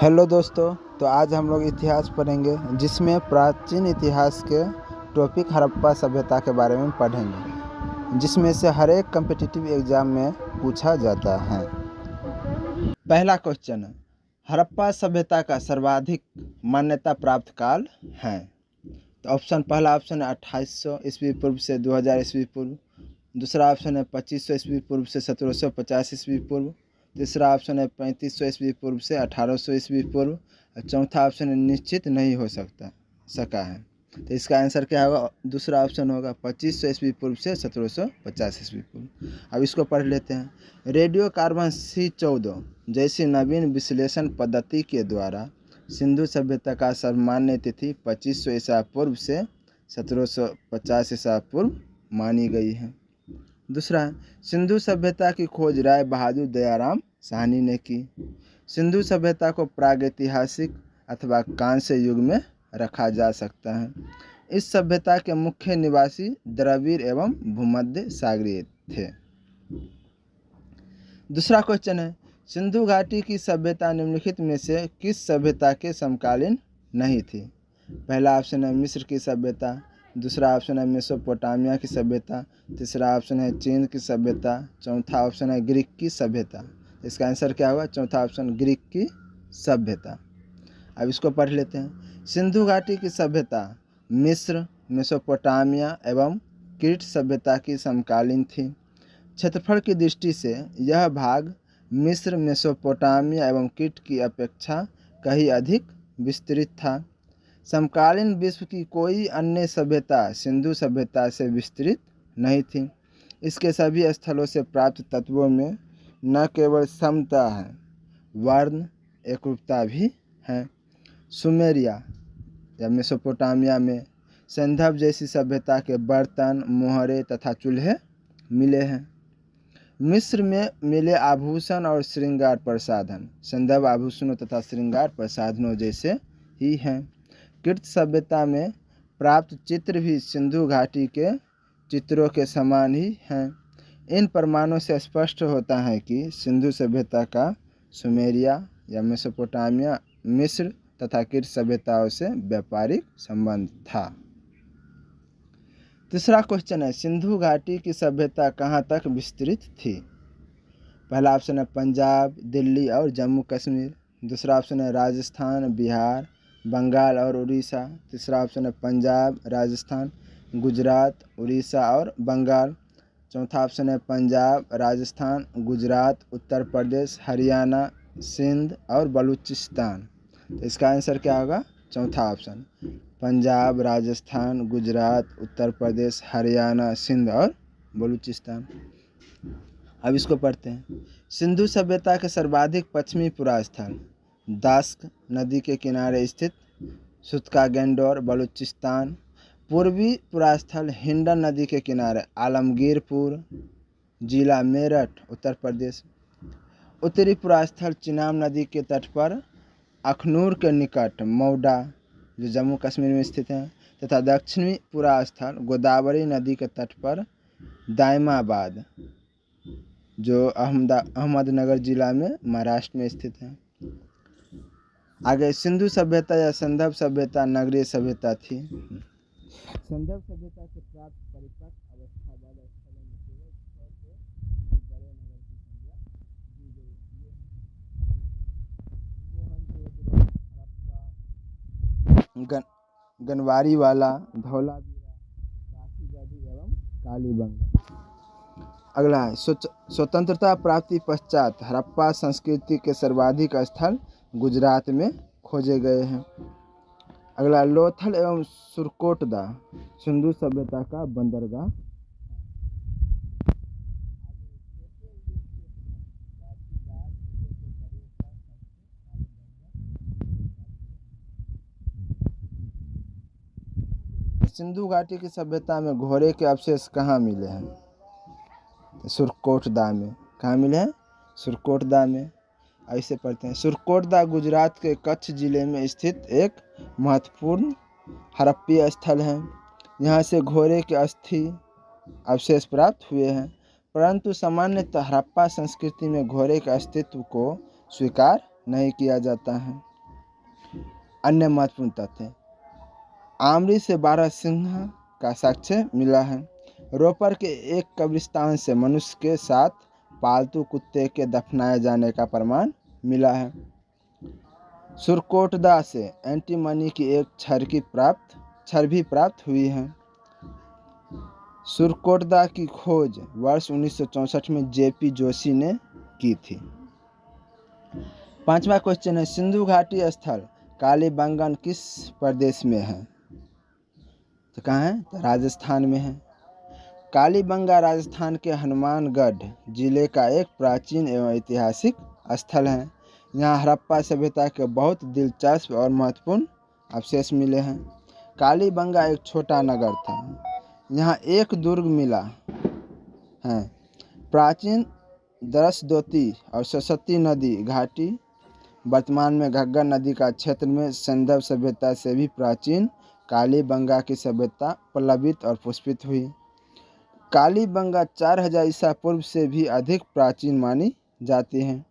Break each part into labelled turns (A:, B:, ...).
A: Hello दोस्तों, तो आज हम लोग इतिहास पढ़ेंगे जिसमें प्राचीन इतिहास के टॉपिक हड़प्पा सभ्यता के बारे में पढ़ेंगे, जिसमें से हर एक कम्पिटिटिव एग्जाम में पूछा जाता है। पहला क्वेश्चन है, हड़प्पा सभ्यता का सर्वाधिक मान्यता प्राप्त काल है। तो पहला ऑप्शन है 2800 ईस्वी पूर्व से 2000 ईस्वी पूर्व। दूसरा ऑप्शन है 2500 ईस्वी पूर्व से 1750 ईस्वी पूर्व। तीसरा ऑप्शन है 3500 ईस्वी पूर्व से 1800 ईस्वी पूर्व। और चौथा ऑप्शन है निश्चित नहीं हो सका है। तो इसका आंसर क्या होगा? दूसरा ऑप्शन होगा 2500 ईस्वी पूर्व से 1750 ईस्वी पूर्व। अब इसको पढ़ लेते हैं। रेडियो कार्बन C14 जैसी नवीन विश्लेषण पद्धति के द्वारा सिंधु सभ्यता का सर्वमान्य तिथि 2500 ईसा पूर्व से 1750 ईसा पूर्व मानी गई है। दूसरा, सिंधु सभ्यता की खोज राय बहादुर दयाराम साहनी ने की। सिंधु सभ्यता को प्रागैतिहासिक अथवा कांस्य युग में रखा जा सकता है। इस सभ्यता के मुख्य निवासी द्रविड़ एवं भूमध्य सागरीय थे। दूसरा क्वेश्चन है, सिंधु घाटी की सभ्यता निम्नलिखित में से किस सभ्यता के समकालीन नहीं थी? पहला ऑप्शन है मिस्र की सभ्यता। दूसरा ऑप्शन है मेसोपोटामिया की सभ्यता। तीसरा ऑप्शन है चीन की सभ्यता। चौथा ऑप्शन है ग्रीक की सभ्यता। इसका आंसर क्या होगा? चौथा ऑप्शन ग्रीक की सभ्यता। अब इसको पढ़ लेते हैं। सिंधु घाटी की सभ्यता मिस्र, मेसोपोटामिया एवं क्रीट सभ्यता की समकालीन थी। क्षेत्रफल की दृष्टि से यह भाग मिस्र, मेसोपोटामिया एवं क्रीट की अपेक्षा कहीं अधिक विस्तृत था। समकालीन विश्व की कोई अन्य सभ्यता सिंधु सभ्यता से विस्तृत नहीं थी। इसके सभी स्थलों से प्राप्त तत्वों में न केवल समता है, वर्ण एकरूपता भी है। सुमेरिया या मेसोपोटामिया में संदर्भ जैसी सभ्यता के बर्तन, मोहरे तथा चूल्हे मिले हैं। मिस्र में मिले आभूषण और श्रृंगार प्रसाधन संदर्भ आभूषणों तथा श्रृंगार प्रसाधनों जैसे ही हैं। क्रीट सभ्यता में प्राप्त चित्र भी सिंधु घाटी के चित्रों के समान ही हैं। इन प्रमाणों से स्पष्ट होता है कि सिंधु सभ्यता का सुमेरिया या मेसोपोटामिया, मिस्र तथा क्रीट सभ्यताओं से व्यापारिक संबंध था। तीसरा क्वेश्चन है, सिंधु घाटी की सभ्यता कहाँ तक विस्तृत थी? पहला ऑप्शन है पंजाब, दिल्ली और जम्मू कश्मीर। दूसरा ऑप्शन है राजस्थान, बिहार, बंगाल और उड़ीसा। तीसरा ऑप्शन है पंजाब, राजस्थान, गुजरात, उड़ीसा और बंगाल। चौथा ऑप्शन है पंजाब, राजस्थान, गुजरात, उत्तर प्रदेश, हरियाणा, सिंध और बलूचिस्तान। तो इसका आंसर क्या होगा? चौथा ऑप्शन पंजाब, राजस्थान, गुजरात, उत्तर प्रदेश, हरियाणा, सिंध और बलूचिस्तान। अब इसको पढ़ते हैं। सिंधु सभ्यता के सर्वाधिक पश्चिमी पुरास्थल दास्क नदी के किनारे स्थित सुत्का-गैंडोर, बलूचिस्तान। पूर्वी पुरास्थल हिंडन नदी के किनारे आलमगीरपुर, जिला मेरठ, उत्तर प्रदेश। उत्तरी पुरास्थल चिनाब नदी के तट पर अखनूर के निकट मौडा, जो जम्मू कश्मीर में स्थित है, तथा दक्षिणी पुरास्थल गोदावरी नदी के तट पर दायमाबाद, जो अहमदनगर जिला में महाराष्ट्र में स्थित है। आगे, सिंधु सभ्यता या संदर्भ सभ्यता नगरीय सभ्यता थी। संदर्भ सभ्यता से प्राप्त परिपक्व अवस्था वाले स्थलों में केवल 6 से बड़े नगर की संज्ञा दी गई है। हड़प्पा, गनवारीवाला, धौलावीरा, काशीगढ़ी एवं कालीबंगा। अगला है, स्वतंत्रता प्राप्ति पश्चात हड़प्पा संस्कृति के सर्वाधिक स्थल गुजरात में खोजे गए हैं। अगला, लोथल एवं सुरकोटदा सिंधु सभ्यता का बंदरगाह। सिंधु घाटी की सभ्यता में घोड़े के अवशेष कहाँ मिले हैं? सुरकोटदा में। कहाँ मिले हैं? सुरकोटदा में। ऐसे पढ़ते हैं। सुरकोटदा गुजरात के कच्छ जिले में स्थित एक महत्वपूर्ण हड़प्पीय स्थल है। यहाँ से घोड़े के अस्थि अवशेष प्राप्त हुए हैं, परंतु सामान्यतः हड़प्पा संस्कृति में घोड़े के अस्तित्व को स्वीकार नहीं किया जाता है। अन्य महत्वपूर्ण तथ्य, आमरी से 12 सिंह का साक्ष्य मिला है। रोपर के एक कब्रिस्तान से मनुष्य के साथ पालतू कुत्ते के दफनाए जाने का प्रमाण मिला है। सुरकोटदा से एंटीमनी की एक छड़ भी प्राप्त हुई है। सुरकोटदा की खोज वर्ष 1964 में जेपी जोशी ने की थी। 5वां क्वेश्चन है, सिंधु घाटी स्थल कालीबंगन किस प्रदेश में है? तो कहाँ है? तो राजस्थान में है। कालीबंगा राजस्थान के हनुमानगढ़ जिले का एक प्राचीन एवं ऐतिहासिक स्थल है। यहाँ हड़प्पा सभ्यता के बहुत दिलचस्प और महत्वपूर्ण अवशेष मिले हैं। कालीबंगा एक छोटा नगर था। यहाँ एक दुर्ग मिला है। प्राचीन दरसदोती और सरस्वती नदी घाटी, वर्तमान में घग्गर नदी का क्षेत्र में सिंधु सभ्यता से भी प्राचीन कालीबंगा की सभ्यता पल्लवित और पुष्पित हुई। कालीबंगा 4000 ईसा पूर्व से भी अधिक प्राचीन मानी जाती है।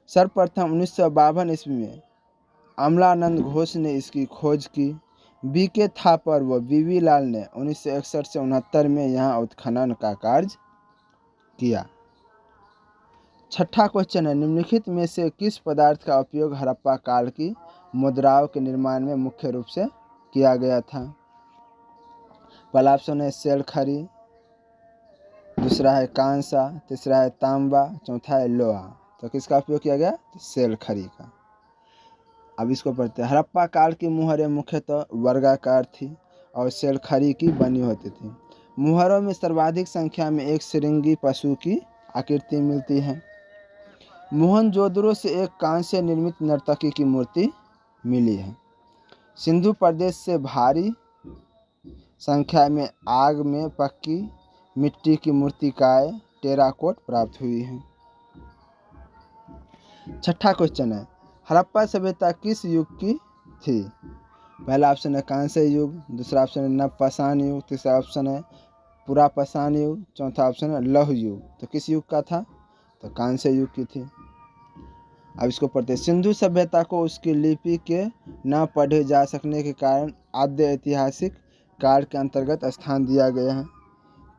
A: सर्वप्रथम 1952 ईस्वी में अमलानंद घोष ने इसकी खोज की। बीके थापर व बीवी लाल ने 1961 से 69 में यहाँ उत्खनन का कार्य किया। 6ठा क्वेश्चन है, निम्नलिखित में से किस पदार्थ का उपयोग हड़प्पा काल की मुद्राओं के निर्माण में मुख्य रूप से किया गया था? पहला ऑप्शन है सेलखरी, दूसरा है कांसा, तीसरा है तांबा, चौथा है लोहा। तो किसका उपयोग किया गया? तो सेलखरी का। अब इसको पढ़ते हैं। हड़प्पा काल की मुहरें मुख्यतः वर्गाकार थी और सेलखरी की बनी होती थी। मुहरों में सर्वाधिक संख्या में एक श्रृंगी पशु की आकृति मिलती है। मोहनजोदड़ो से एक कांस्य निर्मित नर्तकी की मूर्ति मिली है। सिंधु प्रदेश से भारी संख्या में आग में पक्की मिट्टी की मूर्तिकाएं टेराकोट प्राप्त हुई हैं। 6ठा क्वेश्चन है, हड़प्पा सभ्यता किस युग की थी? पहला ऑप्शन है कांस्य युग, दूसरा ऑप्शन है नवपाषाण युग, तीसरा ऑप्शन है पुरापाषाण युग, चौथा ऑप्शन है लौह युग। तो किस युग का था? तो कांस्य युग की थी। अब इसको पढ़ते हैं। सिंधु सभ्यता को उसकी लिपि के न पढ़े जा सकने के कारण आद्य ऐतिहासिक काल के अंतर्गत स्थान दिया गया है।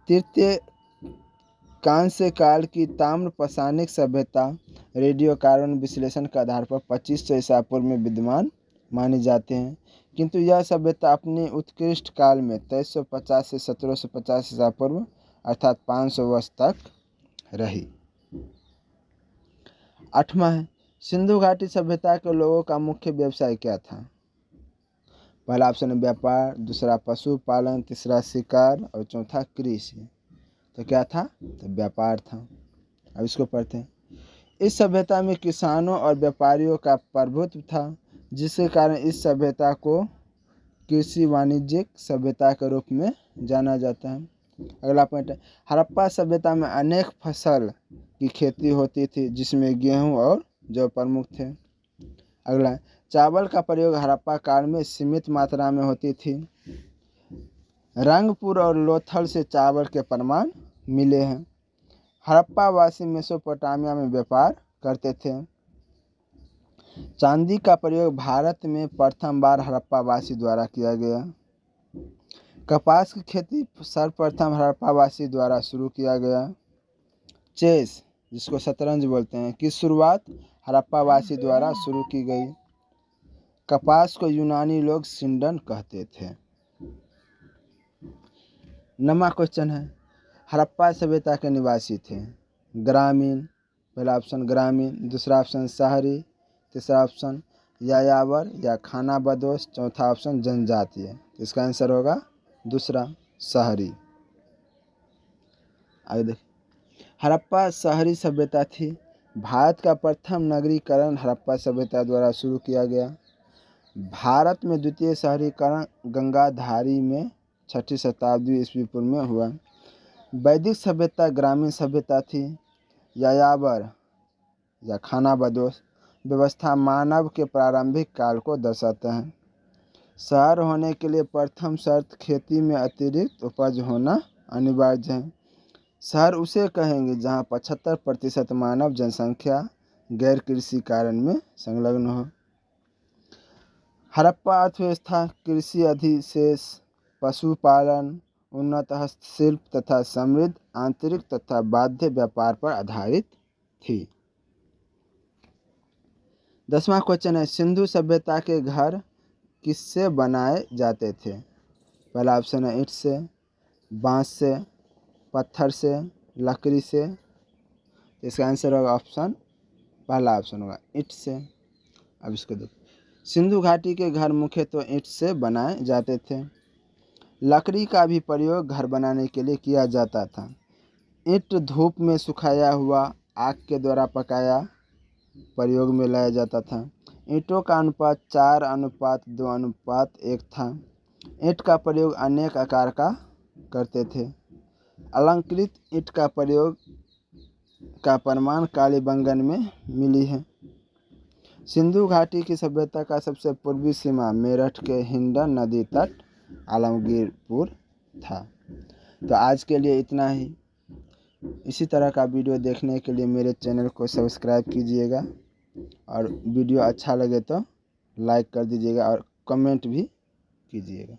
A: तृतीय कांस्य काल की ताम्रपाषाणिक सभ्यता रेडियो कार्बन विश्लेषण के आधार पर 2500 ईसा पूर्व में विद्यमान मानी जाते हैं, किंतु यह सभ्यता अपने उत्कृष्ट काल में 2350 से 1750 ईसा पूर्व अर्थात 500 वर्ष तक रही। 8वां है, सिंधु घाटी सभ्यता के लोगों का मुख्य व्यवसाय क्या था? पहला ऑप्शन है व्यापार, दूसरा पशुपालन, तीसरा शिकार और चौथा कृषि। तो क्या था? तो व्यापार था। अब इसको पढ़ते हैं। इस सभ्यता में किसानों और व्यापारियों का प्रभुत्व था, जिसके कारण इस सभ्यता को कृषि वाणिज्यिक सभ्यता के रूप में जाना जाता है। अगला पॉइंट है, हड़प्पा सभ्यता में अनेक फसल की खेती होती थी, जिसमें गेहूं और जौ प्रमुख थे। अगला, चावल का प्रयोग हड़प्पा काल में सीमित मात्रा में होती थी। रंगपुर और लोथल से चावल के प्रमाण मिले हैं। हड़प्पा वासी मेसोपोटामिया में व्यापार करते थे। चांदी का प्रयोग भारत में प्रथम बार हड़प्पा वासी द्वारा किया गया। कपास की खेती सर्वप्रथम हड़प्पा वासी द्वारा शुरू किया गया। चेस, जिसको शतरंज बोलते हैं, की शुरुआत हड़प्पा वासी द्वारा शुरू की गई। कपास को यूनानी लोग सिंडन कहते थे। 9वां क्वेश्चन है, हड़प्पा सभ्यता के निवासी थे ग्रामीण, पहला ऑप्शन ग्रामीण, दूसरा ऑप्शन शहरी, तीसरा ऑप्शन यायावर या खानाबदोश, चौथा ऑप्शन जनजातीय। इसका आंसर होगा दूसरा शहरी। आगे देखिए, हड़प्पा शहरी सभ्यता थी। भारत का प्रथम नगरीकरण हड़प्पा सभ्यता द्वारा शुरू किया गया। भारत में द्वितीय शहरीकरण गंगाधारी में 6ठी शताब्दी ईस्वी पूर्व में हुआ। वैदिक सभ्यता ग्रामीण सभ्यता थी। यायावर या खानाबदोश व्यवस्था मानव के प्रारंभिक काल को दर्शाता है। शहर होने के लिए प्रथम शर्त खेती में अतिरिक्त उपज होना अनिवार्य है। शहर उसे कहेंगे जहां 75% मानव जनसंख्या गैर कृषि कार्य में संलग्न हो। हड़प्पा अर्थव्यवस्था कृषि अधिशेष, पशुपालन, उन्नत हस्तशिल्प तथा समृद्ध आंतरिक तथा बाध्य व्यापार पर आधारित थी। 10वां क्वेश्चन है, सिंधु सभ्यता के घर किससे बनाए जाते थे? पहला ऑप्शन है ईंट से, बांस से, पत्थर से, लकड़ी से। इसका आंसर होगा पहला ऑप्शन होगा ईंट से। अब इसको देखो, सिंधु घाटी के घर मुख्यतः ईंट से बनाए जाते थे। लकड़ी का भी प्रयोग घर बनाने के लिए किया जाता था। ईंट धूप में सुखाया हुआ आग के द्वारा पकाया प्रयोग में लाया जाता था। ईंटों का अनुपात 4:2:1 था। ईंट का प्रयोग अनेक आकार का करते थे। अलंकृत ईंट का प्रयोग का प्रमाण कालीबंगन में मिली है। सिंधु घाटी की सभ्यता का सबसे पूर्वी सीमा मेरठ के हिंडन नदी तट आलमगीरपुर था। तो आज के लिए इतना ही। इसी तरह का वीडियो देखने के लिए मेरे चैनल को सब्सक्राइब कीजिएगा और वीडियो अच्छा लगे तो लाइक कर दीजिएगा और कमेंट भी कीजिएगा।